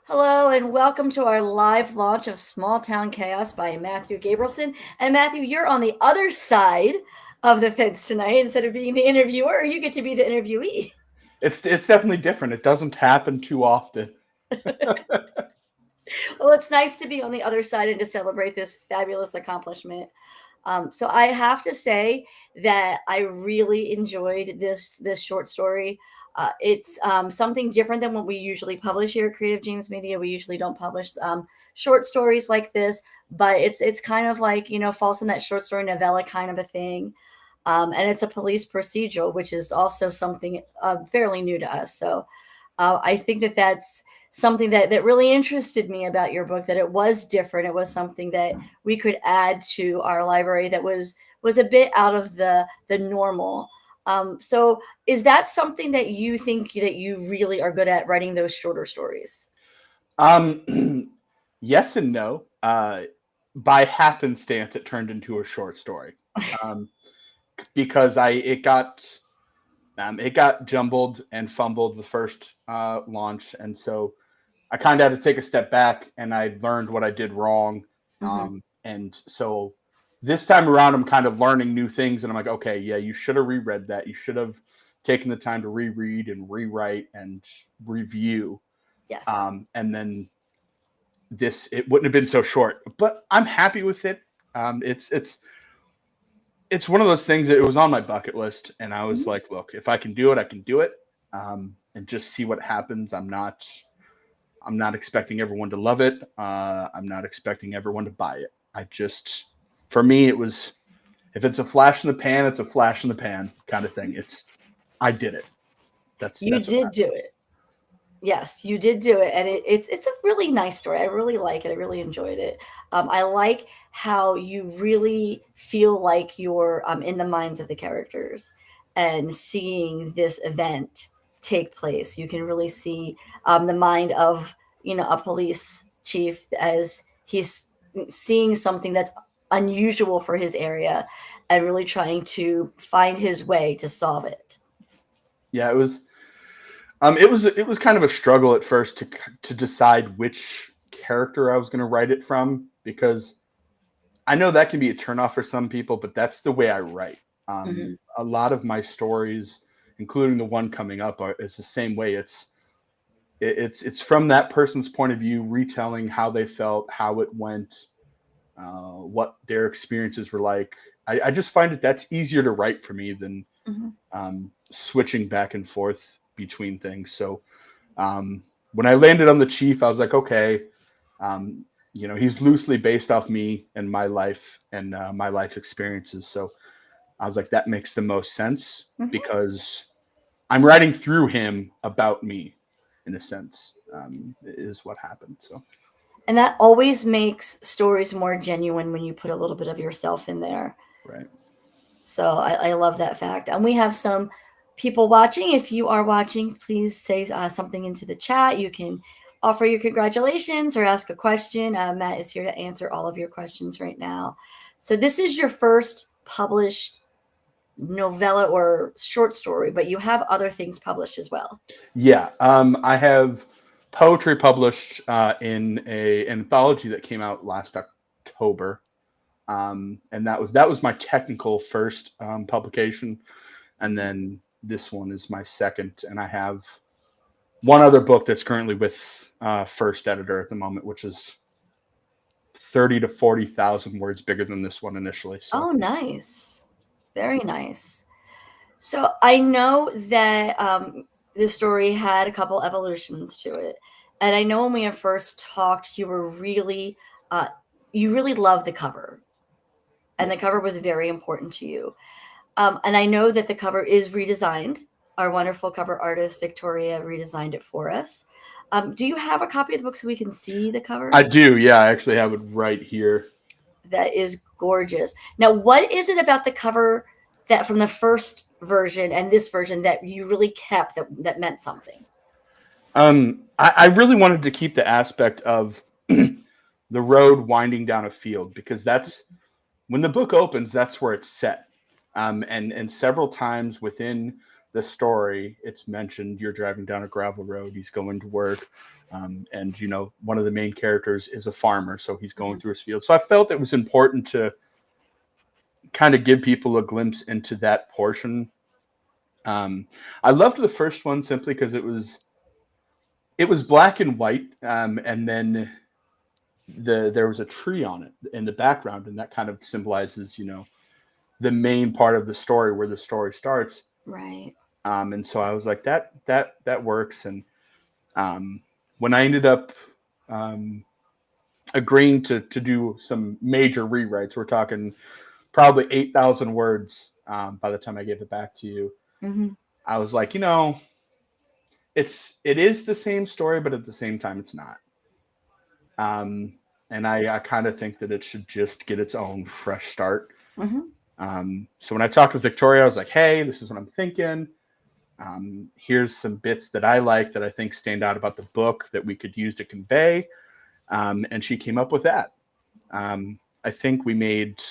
Hello and welcome to our live launch of Small Town Chaos by Matthew Gabrielson. And Matthew, you're on the other side of the fence tonight. Instead of being the interviewer, you get to be the interviewee. It's definitely different. It doesn't happen too often. Well, it's nice to be on the other side and to celebrate this fabulous accomplishment. So I have to say that I really enjoyed this short story. It's something different than what we usually publish here at Creative James Media. We usually don't publish short stories like this, but it's kind of like falls in that short story novella kind of a thing. And it's a police procedural, which is also something fairly new to us. So I think that that's something that really interested me about your book, that it was different. It was something that we could add to our library that was a bit out of the normal. So is that something that you think that you really are good at, writing those shorter stories? Yes and no. By happenstance, it turned into a short story um, because it got jumbled and fumbled the first launch, and so I kind of had to take a step back and I learned what I did wrong. Hmm. And so this time around, I'm kind of learning new things, and I'm like, okay, yeah, you should have reread that. You should have taken the time to reread and rewrite and review. Yes. And then this it wouldn't have been so short, but I'm happy with it. It's one of those things that it was on my bucket list, and I was Mhm. like, look, if I can do it, I can do it, and just see what happens. I'm not expecting everyone to love it. I'm not expecting everyone to buy it. For me, it was if it's a flash in the pan, it's a flash in the pan kind of thing. I did it. You That's what did do it. Yes, you did do it, and it's a really nice story. I really like it. I really enjoyed it. I like how you really feel like you're in the minds of the characters and seeing this event take place. You can really see the mind of a police chief as he's seeing something that's unusual for his area and really trying to find his way to solve it. yeah, it was kind of a struggle at first to decide which character I was going to write it from because I know that can be a turnoff for some people, but that's the way I write. Hmm. A lot of my stories, including the one coming up, is the same way. It's from that person's point of view, retelling how they felt, how it went, what their experiences were like. I just find that's easier to write for me than Hmm. switching back and forth between things. So when I landed on the chief, I was like, okay, he's loosely based off me and my life and my life experiences. So I was like, that makes the most sense Hmm. because I'm writing through him about me, in a sense, is what happened. So And that always makes stories more genuine when you put a little bit of yourself in there. right. So I love that fact. And we have some people watching. If you are watching, please say something into the chat. You can offer your congratulations or ask a question. Matt is here to answer all of your questions right now. So this is your first published novella or short story, but you have other things published as well. Yeah, I have poetry published in a anthology that came out last October, and that was my technical first publication, and then this one is my second, and I have one other book that's currently with first editor at the moment, which is 30 to 40,000 words bigger than this one initially. So Oh, nice. Very nice. So I know that this story had a couple evolutions to it, and I know when we had first talked, uh, you really loved the cover, and yeah, the cover was very important to you. And I know that the cover is redesigned. Our wonderful cover artist Victoria redesigned it for us. Do you have a copy of the book so we can see the cover? I do. Yeah, I actually have it right here. That is gorgeous. Now, what is it about the cover that from the first version and this version that you really kept that meant something? I really wanted to keep the aspect of the road winding down a field because that's when the book opens. That's where it's set, and several times within the story, it's mentioned you're driving down a gravel road, he's going to work, and one of the main characters is a farmer, so he's going Mhm. through his field. So I felt it was important to kind of give people a glimpse into that portion. I loved the first one simply because it was black and white, and then there was a tree on it in the background, and that kind of symbolizes the main part of the story where the story starts. Right. And so I was like, that works. And um, when I ended up um, agreeing to do some major rewrites, we're talking probably 8,000 words by the time I gave it back to you. Hmm. I was like, it is the same story, but at the same time, it's not. Um, and I kind of think that it should just get its own fresh start. Hmm. So when I talked with Victoria, I was like, hey, this is what I'm thinking. Here's some bits that I like that I think stand out about the book that we could use to convey. And she came up with that. I think we made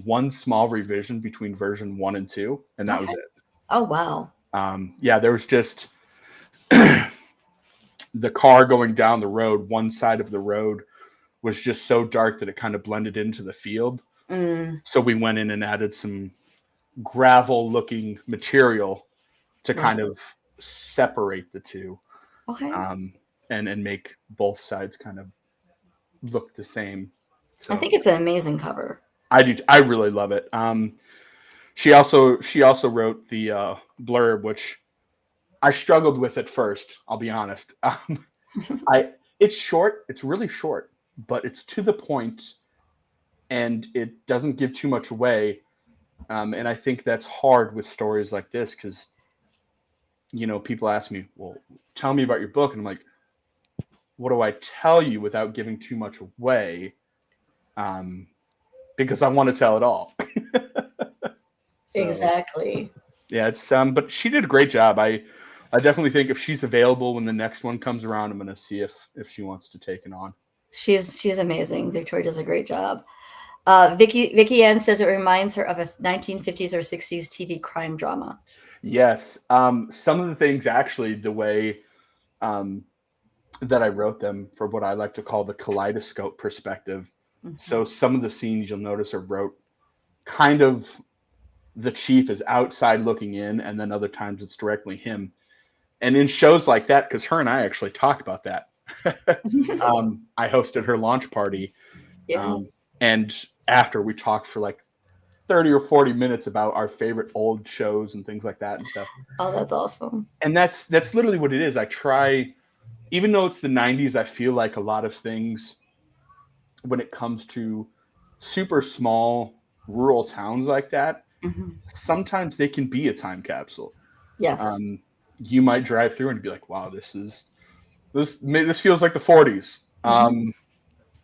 one small revision between version 1 and 2, and that was Okay. it. Oh, wow. Yeah, there was just the car going down the road. One side of the road was just so dark that it kind of blended into the field. Mm, So we went in and added some gravel looking material to kind right. of separate the two, Okay. um, and make both sides kind of look the same. I So think it's an amazing cover. I really love it. She also wrote the blurb, which I struggled with at first. I'll be honest. I It's short. It's really short, but it's to the point, and it doesn't give too much away. And I think that's hard with stories like this because people ask me, "Well, tell me about your book," and I'm like, "What do I tell you without giving too much away?" Um, because I want to tell it all. So Exactly. yeah, it's but she did a great job. I definitely think if she's available when the next one comes around, I'm gonna see if she wants to take it on. She's amazing. Victoria does a great job. Vicky Ann says it reminds her of a 1950s or 60s TV crime drama. Yes, some of the things actually the way um, that I wrote them for what I like to call the kaleidoscope perspective. Hmm. So some of the scenes you'll notice are wrote kind of the chief is outside looking in, and then other times it's directly him. And in shows like that, because her and I actually talked about that, I hosted her launch party, Yes. and after we talked for like 30 or 40 minutes about our favorite old shows and things like that and stuff. Oh, that's awesome. And that's literally what it is. I try, even though it's the 90s, I feel like a lot of things when it comes to super small rural towns like that, Hmm. sometimes they can be a time capsule. Yes. Um, you might drive through and be like, "Wow, this feels like the 40s." Hmm.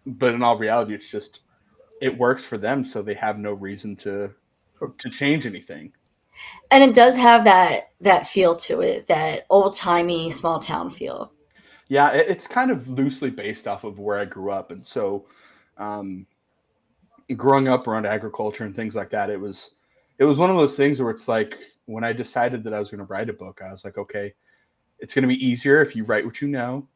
But in all reality, it's just it works for them, so they have no reason to change anything. And it does have that feel to it, that old timey small town feel. Yeah, it's kind of loosely based off of where I grew up, and so um, growing up around agriculture and things like that, it was one of those things where it's like when I decided that I was going to write a book, I was like, okay, it's going to be easier if you write what you know.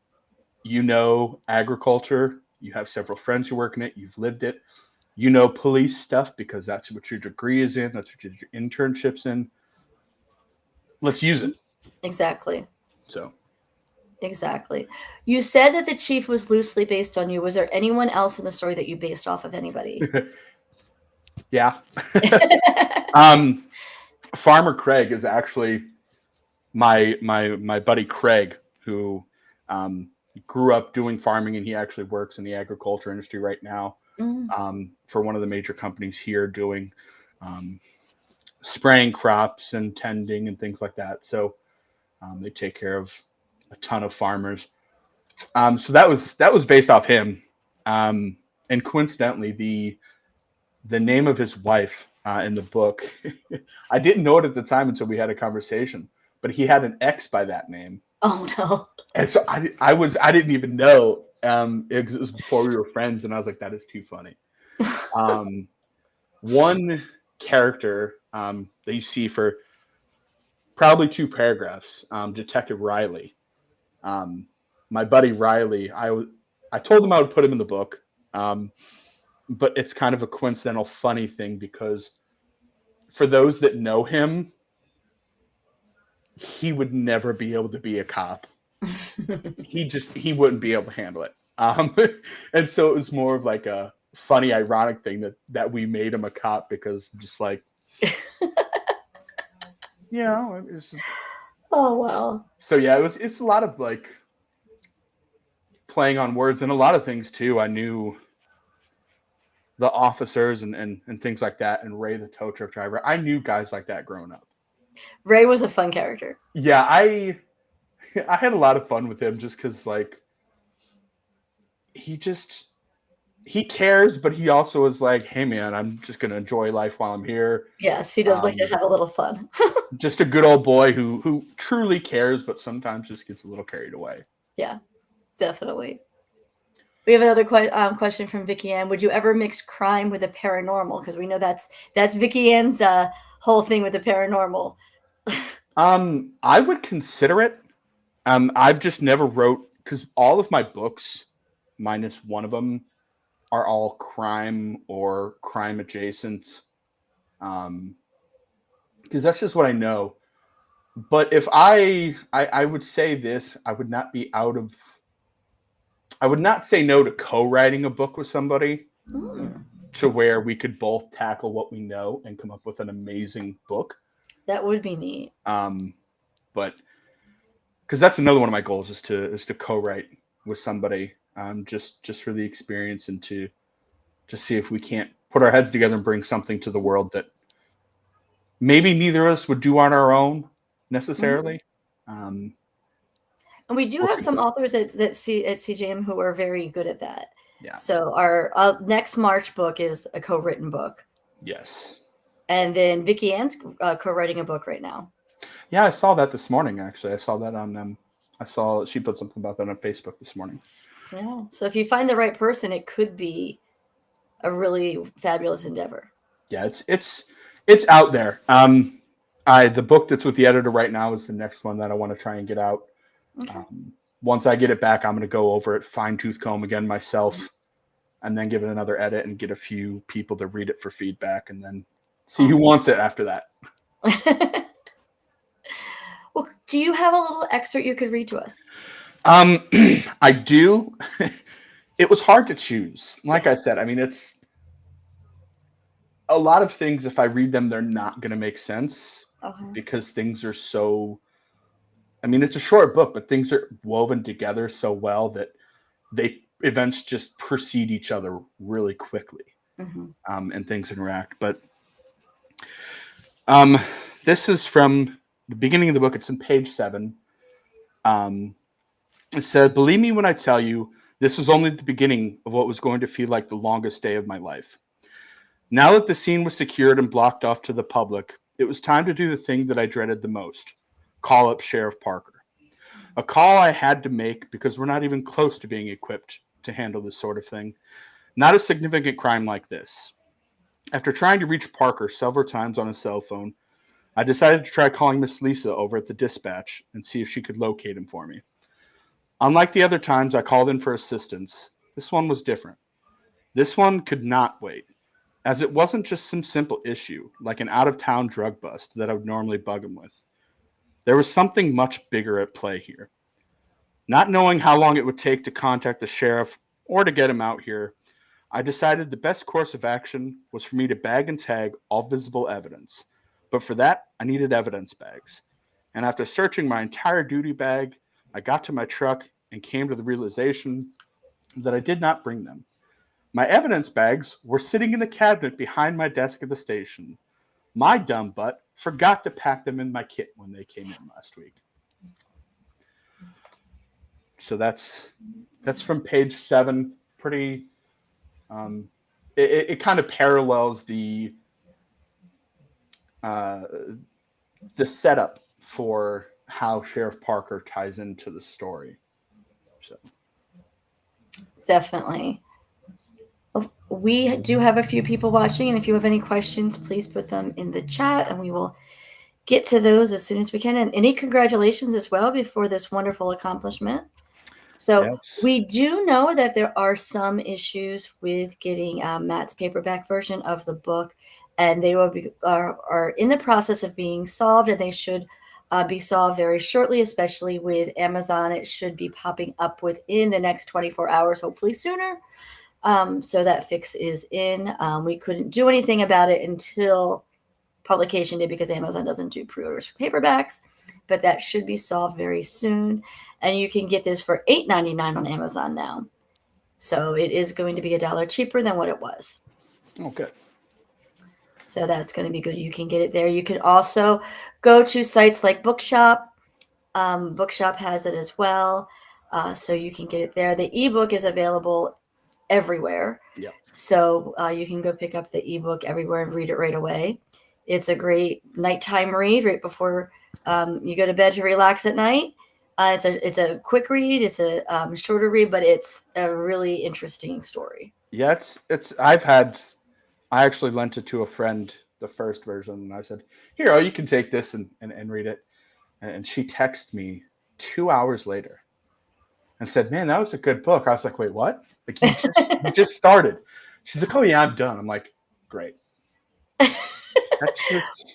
You know agriculture. You have several friends who work in it. You've lived it. You know police stuff because that's what your degree is in. That's what your internship's in. Let's use it. Exactly. So, Exactly. You said that the chief was loosely based on you. Was there anyone else in the story that you based off of anybody? yeah. um, Farmer Craig is actually my buddy Craig, who um, grew up doing farming, and he actually works in the agriculture industry right now Mm, for one of the major companies here doing um, spraying crops and tending and things like that. So they take care of a ton of farmers. So that was based off him, and coincidentally, the name of his wife in the book, I didn't know it at the time until we had a conversation, but he had an ex by that name, oh no. and so I didn't even know. It was before we were friends, and I was like, that is too funny. Um, One character that you see for probably 2 paragraphs. Detective Riley. My buddy Riley, I told him I would put him in the book, but it's kind of a coincidental, funny thing because for those that know him, he would never be able to be a cop. He wouldn't be able to handle it. And so it was more of like a funny, ironic thing that we made him a cop because just like, it's Oh wow. so yeah, it's a lot of like playing on words and a lot of things too. I knew the officers and things like that, and Ray the tow truck driver. I knew guys like that growing up. Ray was a fun character. Yeah, I had a lot of fun with him just because like he cares, but he also is like, hey man, I'm just gonna enjoy life while I'm here. Yes, he does like to have a little fun. Just a good old boy who truly cares, but sometimes just gets a little carried away. Yeah, definitely. We have another question from Vicky Ann. Would you ever mix crime with the paranormal? Because we know that's Vicky Ann's whole thing with the paranormal. I would consider it. I've just never wrote because all of my books, minus one of them, are all crime or crime adjacent. Because that's just what I know. But if I would say this, I would not say no to co-writing a book with somebody to where we could both tackle what we know and come up with an amazing book. That would be neat. But because that's another one of my goals is to co-write with somebody, just for the experience and to see if we can't put our heads together and bring something to the world that maybe neither of us would do on our own necessarily. And we do have some authors at CJM who are very good at that. Yeah. So our next March book is a co-written book. Yes. And then Vicky Ann's co-writing a book right now. Yeah, I saw that this morning. Actually, I saw that on I saw she put something about that on Facebook this morning. Yeah. So if you find the right person, it could be a really fabulous endeavor. Yeah, it's out there. The book that's with the editor right now is the next one that I want to try and get out. Okay. Once I get it back, I'm going to go over it, fine-tooth comb again myself, and then give it another edit and get a few people to read it for feedback, and then see who wants it after that. Well, do you have a little excerpt you could read to us? I do. It was hard to choose. Like I said, I mean, it's a lot of things. If I read them, they're not going to make sense because things are so. I mean, it's a short book, but things are woven together so well that events just precede each other really quickly, and things interact. But this is from the beginning of the book. It's on page 7. It said, "Believe me when I tell you, this was only the beginning of what was going to feel like the longest day of my life. Now that the scene was secured and blocked off to the public, it was time to do the thing that I dreaded the most. Call up Sheriff Parker. A call I had to make because we're not even close to being equipped to handle this sort of thing. Not a significant crime like this. After trying to reach Parker several times on his cell phone, I decided to try calling Miss Lisa over at the dispatch and see if she could locate him for me. Unlike the other times I called in for assistance, this one was different. This one could not wait, as it wasn't just some simple issue, like an out-of-town drug bust that I would normally bug him with. There was something much bigger at play here. Not knowing how long it would take to contact the sheriff or to get him out here, I decided the best course of action was for me to bag and tag all visible evidence. But for that, I needed evidence bags. And after searching my entire duty bag, I got to my truck and came to the realization that I did not bring them. My evidence bags were sitting in the cabinet behind my desk at the station. My dumb butt forgot to pack them in my kit when they came in last week." So that's from page 7. Pretty. It kind of parallels the setup for how Sheriff Parker ties into the story. So. Definitely. We do have a few people watching, and if you have any questions, please put them in the chat and we will get to those as soon as we can. And any congratulations as well before this wonderful accomplishment. So Yes. we do know that there are some issues with getting Matt's paperback version of the book, and they will be are in the process of being solved, and they should be solved very shortly. Especially with Amazon, it should be popping up within the next 24 hours, hopefully sooner. So that fix is in. We couldn't do anything about it until publication day because Amazon doesn't do pre-orders for paperbacks, but that should be solved very soon. And you can get this for $8.99 on Amazon now. So it is going to be $1 cheaper than what it was. Okay. So that's going to be good. You can get it there. You can also go to sites like Bookshop. Bookshop has it as well. So you can get it there. The ebook is available everywhere. Yep. So you can go pick up the ebook everywhere and read it right away. It's a great nighttime read right before you go to bed to relax at night. It's a quick read. It's a shorter read, but it's a really interesting story. Yeah, I actually lent it to a friend, the first version, and I said, "Here, oh, you can take this and read it." And she texted me 2 hours later and said, "Man, that was a good book." I was like, "Wait, what? Like you just started?" She's like, "Oh yeah, I'm done." I'm like, "Great." That's just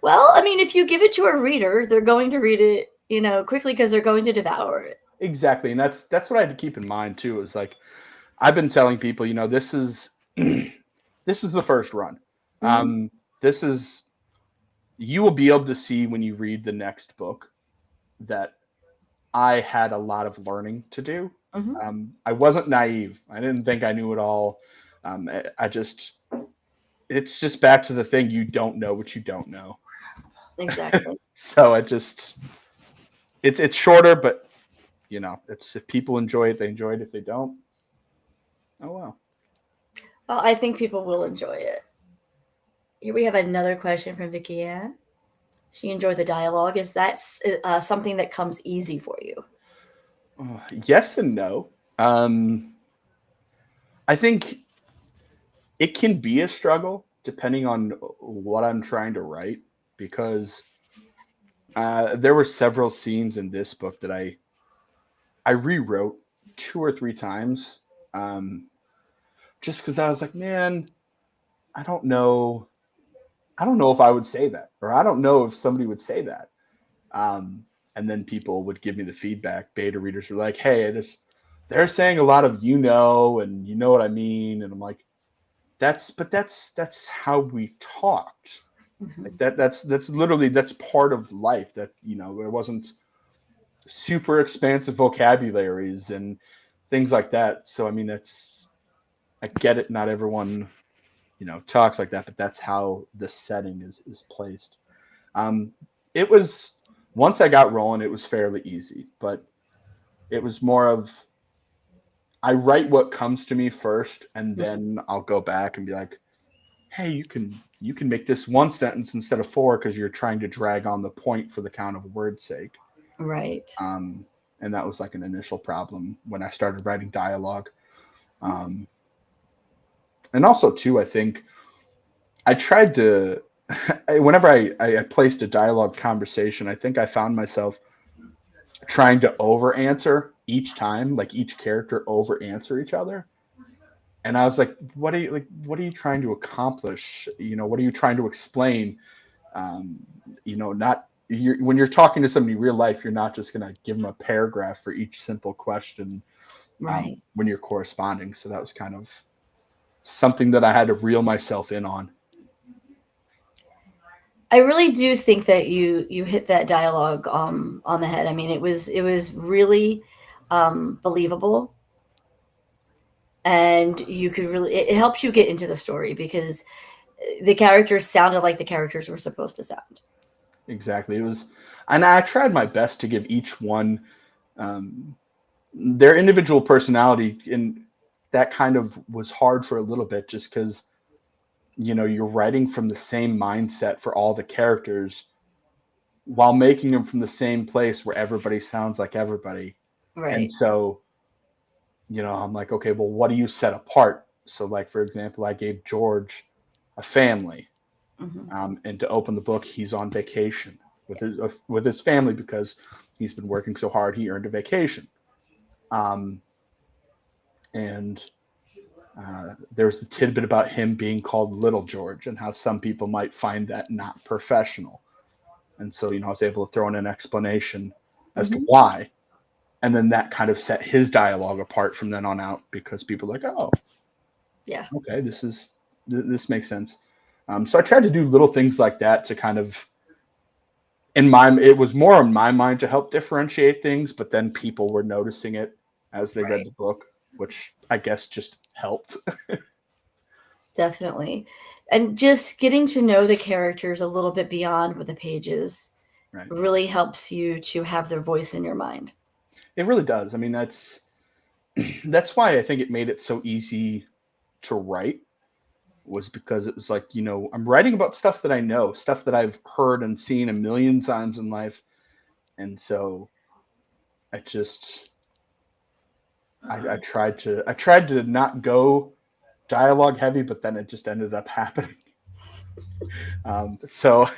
Well, I mean, if you give it to a reader, they're going to read it, quickly because they're going to devour it. exactly, and that's what I had to keep in mind too. Is like I've been telling people, this is this is the first run. Hmm. Um, this is you will be able to see when you read the next book that I had a lot of learning to do. Hmm. I wasn't naive. I didn't think I knew it all. I just, it's just back to the thing you don't know what you don't know. Exactly. So it's shorter, but it's if people enjoy it, they enjoy it. If they don't, oh well. Well, I think people will enjoy it. Here we have another question from Vicky Ann. She enjoyed the dialogue. Is that something that comes easy for you? Yes and no. I think it can be a struggle depending on what I'm trying to write because there were several scenes in this book that I rewrote 2 or 3 times, um, just because I was like, man, I don't know, I don't know if I would say that, or I don't know if somebody would say that. And then people would give me the feedback. Beta readers were like, hey, they're saying a lot of and you know what I mean, and I'm like, that's how we talked. Like Hmm. that's literally that's part of life. That there wasn't super expansive vocabularies and things like that. So I mean, that's I get it. Not everyone talks like that, but that's how the setting is placed. Um, it was once I got rolling, it was fairly easy, but it was more of I write what comes to me first, and then I'll go back and be like, hey, you can make this one sentence instead of four because you're trying to drag on the point for the count of word's sake. Right. Um, and that was like an initial problem when I started writing dialogue. Um, and also too, I think I tried to whenever I placed a dialogue conversation, I think I found myself trying to over answer each time, like each character over answer each other. And I was like, what are you trying to accomplish? What are you trying to explain? Not when you're talking to somebody in real life, you're not just going to give them a paragraph for each simple question Right. when you're corresponding. So that was kind of something that I had to reel myself in on. I really do think that you hit that dialogue on the head. I mean, it was really believable, and you could really it helps you get into the story because the characters sounded like the characters were supposed to sound. Exactly. It was, and I tried my best to give each one um, their individual personality, and that kind of was hard for a little bit just because you're writing from the same mindset for all the characters while making them from the same place where everybody sounds like everybody. And Right. so I'm like, okay, well, what do you set apart? So like, for example, I gave George a family, Mhm. And to open the book, he's on vacation with his family because he's been working so hard. He earned a vacation. Um, and there's the tidbit about him being called Little George and how some people might find that not professional. And so, I was able to throw in an explanation as to Mhm. why. And then that kind of set his dialogue apart from then on out because people are like, oh, Yeah. okay, this makes sense. So I tried to do little things like that to kind of it was more in my mind to help differentiate things, but then people were noticing it as they read Right. the book, which I guess just helped. Definitely. And just getting to know the characters a little bit beyond what the pages Right. really helps you to have their voice in your mind. It really does. I mean, that's why I think it made it so easy to write was because it was like, I'm writing about stuff that I know, stuff that I've heard and seen a million times in life. And so I just I tried to not go dialogue heavy, but then it just ended up happening. So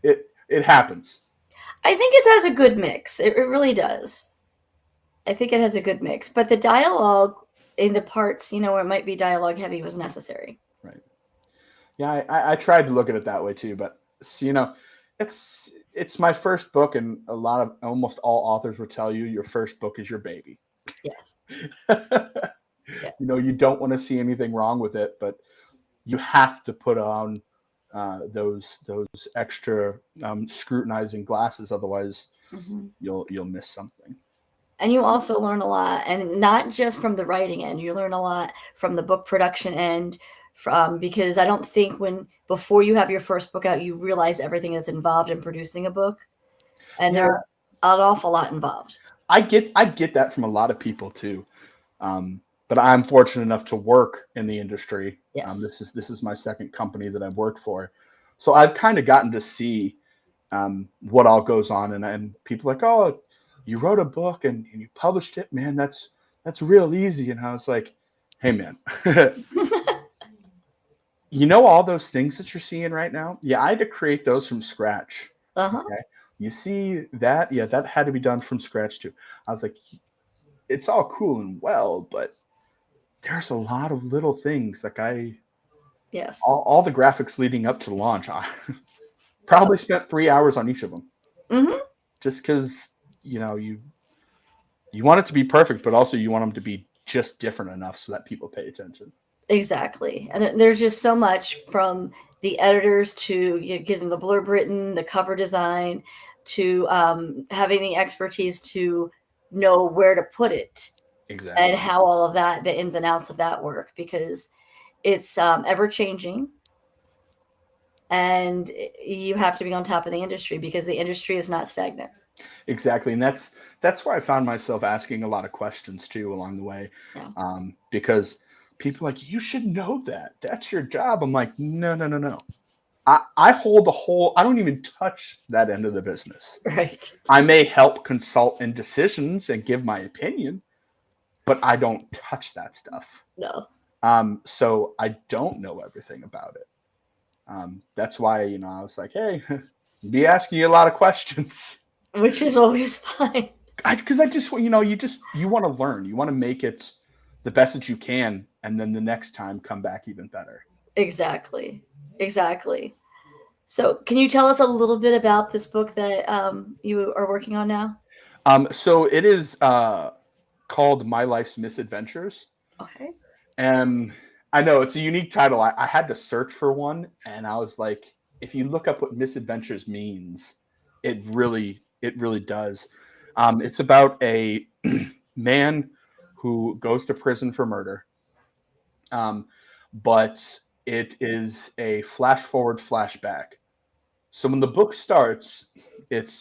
it happens. I think it has a good mix. It really does. I think it has a good mix, but the dialogue in the parts, where it might be dialogue heavy was necessary. Right. Yeah, I tried to look at it that way too, but it's my first book, and a lot of almost all authors will tell you your first book is your baby. Yes. You Yes. don't want to see anything wrong with it, but you have to put on those extra scrutinizing glasses, otherwise Mhm. you'll miss something. And you also learn a lot, and not just from the writing end, you learn a lot from the book production end, from because I don't think when before you have your first book out, you realize everything that's involved in producing a book, and Yeah, there's an awful lot involved. I get that from a lot of people too. But I'm fortunate enough to work in the industry. Yes. This is my second company that I've worked for, so I've kind of gotten to see what all goes on, and people are like, oh, you wrote a book and you published it, man. That's real easy. And I was like, hey, man, all those things that you're seeing right now? Yeah, I had to create those from scratch. Uh-huh. Okay. You see that? Yeah, that had to be done from scratch too. I was like, it's all cool and well, but there's a lot of little things. Like Yes. all the graphics leading up to launch, I probably spent 3 hours on each of them Mhm. just because, you want it to be perfect, but also you want them to be just different enough so that people pay attention. Exactly, and there's just so much from the editors to getting the blurb written, the cover design, to having the expertise to know where to put it and Exactly. how all of that, the ins and outs of that work, because it's ever changing, and you have to be on top of the industry because the industry is not stagnant. Exactly. And that's where I found myself asking a lot of questions too along the way. Yeah. Because people are like, you should know that. That's your job. I'm like, no, no, no, no. I hold the whole, I don't even touch that end of the business. Right. I may help consult in decisions and give my opinion, but I don't touch that stuff. No, So I don't know everything about it. That's why, I was like, hey, be asking you a lot of questions. which is always fine. Because I just, you want to learn. You want to make it the best that you can, and then the next time come back even better. Exactly. Exactly. So, can you tell us a little bit about this book that you are working on now? So it is called My Life's Misadventures. Okay. And I know it's a unique title. I had to search for one, and I was like, if you look up what misadventures means, it really does. It's about a man who goes to prison for murder, um, but it is a flash forward flashback. So when the book starts,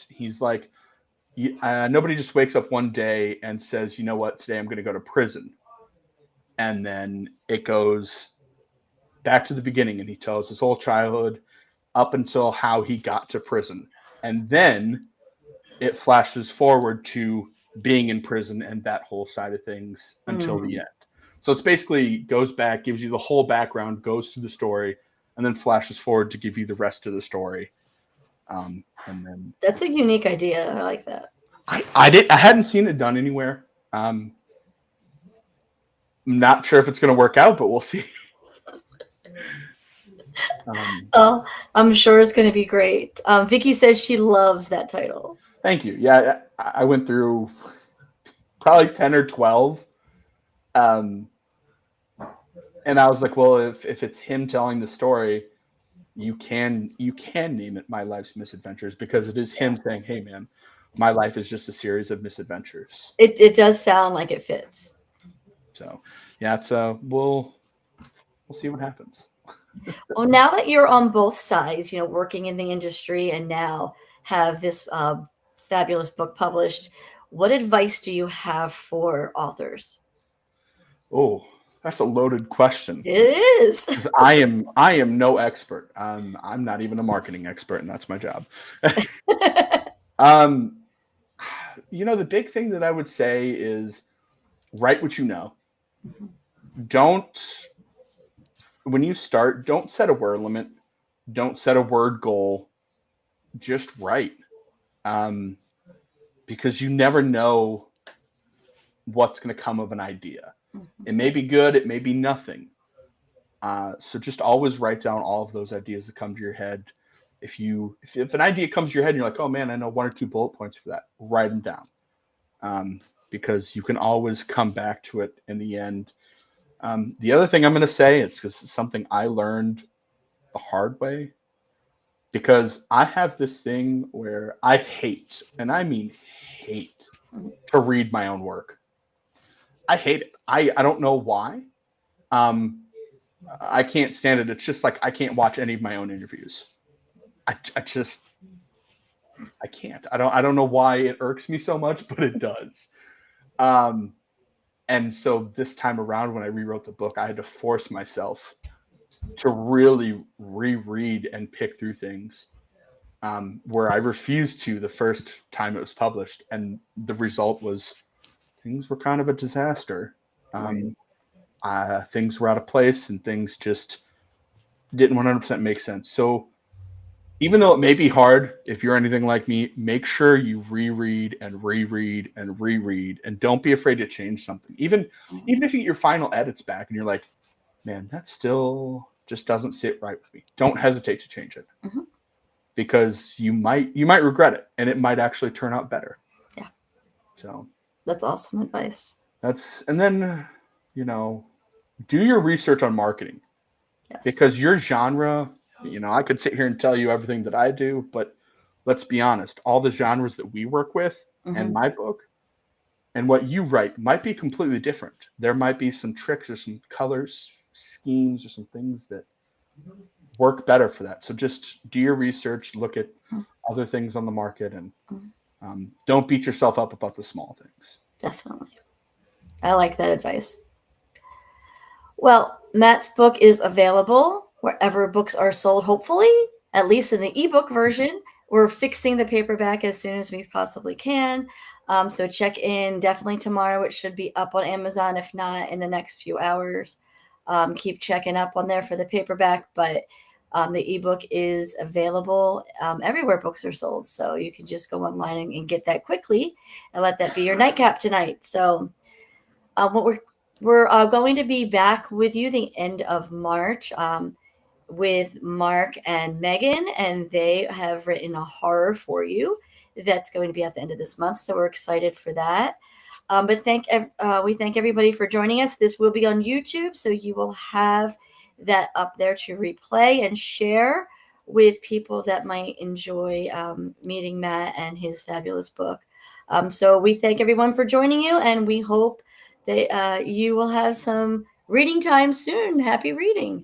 he's like, nobody just wakes up one day and says, you know what, today I'm going to go to prison, and then it goes back to the beginning, and he tells his whole childhood up until how he got to prison. And then it flashes forward to being in prison and that whole side of things until the Mm, end. So it's basically goes back, gives you the whole background, goes through the story, and then flashes forward to give you the rest of the story. And then That's a unique idea. I like that. I hadn't seen it done anywhere. I'm not sure if it's going to work out, but we'll see. Oh, I'm sure it's going to be great. Vicky says she loves that title. Thank you. Yeah, I went through probably 10 or 12. And I was like, well, if it's him telling the story, you can name it My Life's Misadventures, because it is him saying, hey man, my life is just a series of misadventures. It does sound like it fits. So yeah, it's we'll see what happens. Well, now that you're on both sides, working in the industry and now have this fabulous book published, what advice do you have for authors? Oh, that's a loaded question. It is. I am no expert. I'm not even a marketing expert, and that's my job. The big thing that I would say is write what you know. When you start, don't set a word limit. Don't set a word goal. Just write. Because you never know what's going to come of an idea. It may be good, it may be nothing. So just always write down all of those ideas that come to your head. If an idea comes to your head and you're like, oh man, I know 1 or 2 bullet points for that, write them down. Because you can always come back to it in the end. The other thing I'm going to say, it's because it's something I learned the hard way, because I have this thing where I hate, and I mean hate, to read my own work. I hate it. I don't know why. I can't stand it. It's just like I can't watch any of my own interviews. I can't. I don't know why it irks me so much, but it does. And so this time around, when I rewrote the book, I had to force myself to really reread and pick through things, where I refused to the first time it was published. And the result was things were kind of a disaster. Things were out of place and things just didn't 100% make sense. So even though it may be hard, if you're anything like me, make sure you reread and reread and reread, and don't be afraid to change something. Even if you get your final edits back and you're like, man, that still just doesn't sit right with me, don't hesitate to change it. Because you might regret it, and it might actually turn out better. Yeah. So that's awesome advice. And then, do your research on marketing. Yes. Because your genre, I could sit here and tell you everything that I do, but let's be honest, all the genres that we work with and my book and what you write might be completely different. There might be some tricks or some colors, schemes, or some things that work better for that. So just do your research, look at other things on the market, and don't beat yourself up about the small things. Definitely. I like that advice. Well, Matt's book is available wherever books are sold, hopefully, at least in the ebook version. We're fixing the paperback as soon as we possibly can. So check in definitely tomorrow. It should be up on Amazon, if not in the next few hours. Keep checking up on there for the paperback, but the ebook is available everywhere books are sold. So you can just go online and get that quickly and let that be your nightcap tonight. So what we're going to be back with you the end of March with Mark and Megan, and they have written a horror for you that's going to be at the end of this month. So we're excited for that. But we thank everybody for joining us. This will be on YouTube, so you will have that up there to replay and share with people that might enjoy meeting Matt and his fabulous book. So we thank everyone for joining you, and we hope that you will have some reading time soon. Happy reading.